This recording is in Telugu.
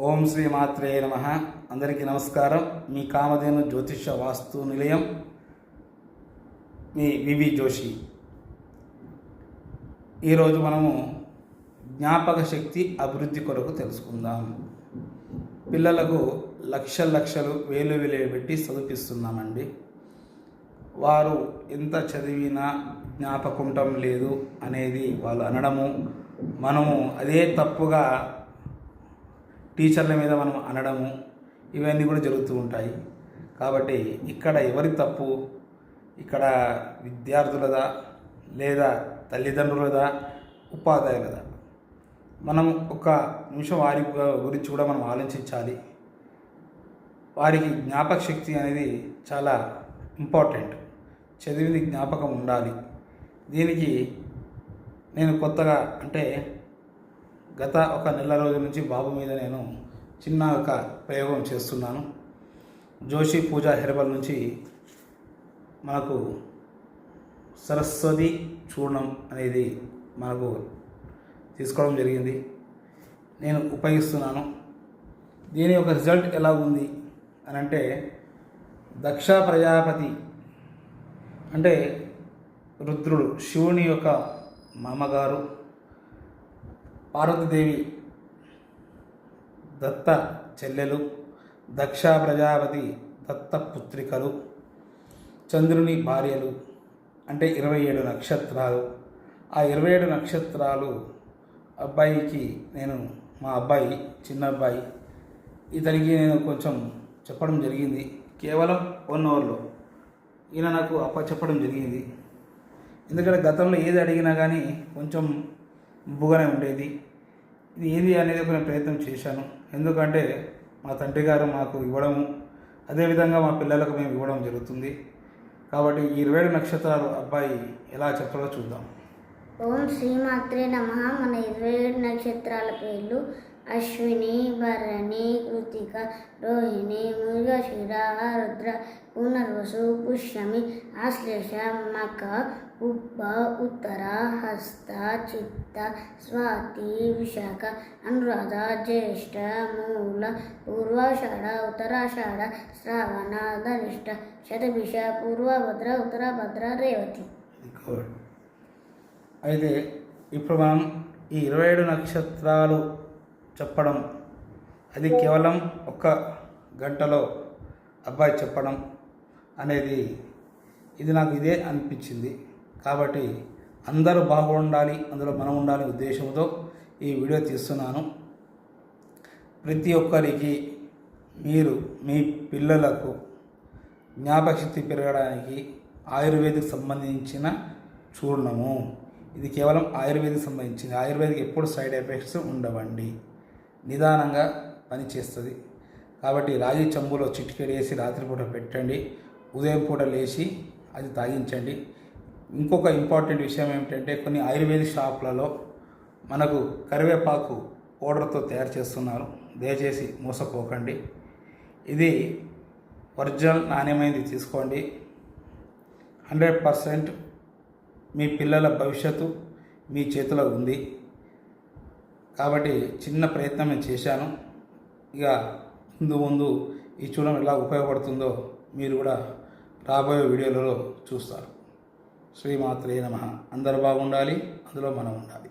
ఓం శ్రీ మాత్రే నమః. అందరికీ నమస్కారం. మీ కామధేను జ్యోతిష వాస్తు నిలయం, మీ వివి జోషి. ఈరోజు మనము జ్ఞాపక శక్తి అభివృద్ధి కొరకు తెలుసుకుందాం. పిల్లలకు లక్షలు వేలు పెట్టి చదివిస్తున్నామండి. వారు ఎంత చదివినా జ్ఞాపకుంటం లేదు అనేది వాళ్ళు అనడము, మనము అదే తప్పుగా టీచర్ల మీద మనం అనడము, ఇవన్నీ కూడా జరుగుతూ ఉంటాయి. కాబట్టి ఇక్కడ ఎవరి తప్పు? ఇక్కడ విద్యార్థులదా లేదా తల్లిదండ్రులదా ఉపాధ్యాయులదా? మనం ఒక నిమిషం వారి గురించి కూడా మనం ఆలోచించాలి. వారికి జ్ఞాపక శక్తి అనేది చాలా ఇంపార్టెంట్. చదివింది జ్ఞాపకం ఉండాలి. దీనికి నేను కొత్తగా గత ఒక నెల రోజుల నుంచి బాబు మీద నేను చిన్న ఒక ప్రయోగం చేస్తున్నాను. జోషి పూజా హెర్బల్ నుంచి మనకు సరస్వతి చూర్ణం అనేది మనకు తీసుకోవడం జరిగింది. నేను ఉపయోగిస్తున్నాను. దీని యొక్క రిజల్ట్ ఎలా ఉంది అని అంటే, దక్ష ప్రజాపతి అంటే రుద్రుడు, శివుని యొక్క మామగారు, పార్వతీదేవి దత్త చెల్లెలు, దక్ష ప్రజాపతి దత్త పుత్రికలు, చంద్రుని భార్యలు, అంటే 27 నక్షత్రాలు. ఆ 27 నక్షత్రాలు అబ్బాయికి మా అబ్బాయి చిన్న అబ్బాయి, ఇతనికి నేను కొంచెం చెప్పడం జరిగింది. కేవలం 1 అవర్లో ఈయన నాకు చెప్పడం జరిగింది. ఎందుకంటే గతంలో ఏది అడిగినా కానీ కొంచెం బుగ్గనే ఉండేది. ఇది ఏది అనేది నేను ప్రయత్నం చేశాను. ఎందుకంటే మా తండ్రి గారు మాకు ఇవ్వడము, అదేవిధంగా మా పిల్లలకు మేము ఇవ్వడం జరుగుతుంది. కాబట్టి ఈ 27 నక్షత్రాలు అబ్బాయి ఎలా చెప్తాడో చూద్దాం. ఓం శ్రీమాత్రే నమః. మన 27 నక్షత్రాల పేర్లు: అశ్విని, భరణి, కృతిక, రోహిణి, మృగశిర, ఆరుద్ర, పునర్వసు, పుష్యమి, ఆశ్లేష, మఖ, ఉబ్బ, ఉత్తర, హస్త, చిత్త, స్వాతి, విశాఖ, అనురాధ, జ్యేష్ఠ, మూల, పూర్వాషాఢ, ఉత్తరాషాఢ, శ్రావణ, ధనిష్ట, శతభిష, పూర్వభద్ర, ఉత్తరభద్ర, రేవతి. అయితే ఇప్పుడు మనం ఈ 27 నక్షత్రాలు చెప్పడం, అది కేవలం 1 గంటలో అబ్బాయి చెప్పడం అనేది ఇది నాకు ఇదే అనిపించింది. కాబట్టి అందరూ బాగుండాలి, అందులో మనం ఉండాలి ఉద్దేశంతో ఈ వీడియో తీస్తున్నాను. ప్రతి ఒక్కరికి మీరు మీ పిల్లలకు జ్ఞాపకశక్తి పెరగడానికి ఆయుర్వేదిక్ సంబంధించిన చూర్ణము, ఇది కేవలం ఆయుర్వేదిక్ సంబంధించింది. ఆయుర్వేదిక్ ఎప్పుడు సైడ్ ఎఫెక్ట్స్ ఉండవండి, నిదానంగా పనిచేస్తుంది. కాబట్టి రాగి చెంబులో చిటికెడేసి రాత్రిపూట పెట్టండి, ఉదయం పూట లేచి అది తాగించండి. ఇంకొక ఇంపార్టెంట్ విషయం ఏమిటంటే, కొన్ని ఆయుర్వేదిక్ షాపులలో మనకు కరివేపాకు పౌడర్తో తయారు చేస్తున్నారు. దయచేసి మోసపోకండి. ఇది ఒరిజినల్ నాణ్యమైనది తీసుకోండి. 100% మీ పిల్లల భవిష్యత్తు మీ చేతిలో ఉంది. కాబట్టి చిన్న ప్రయత్నం నేను చేశాను. ఇక ముందు ఈ చూడడం ఎలా ఉపయోగపడుతుందో మీరు కూడా రాబోయే వీడియోలలో చూస్తారు. శ్రీమాత్రే నమః. అందరూ బాగుండాలి, అందులో మనం ఉండాలి.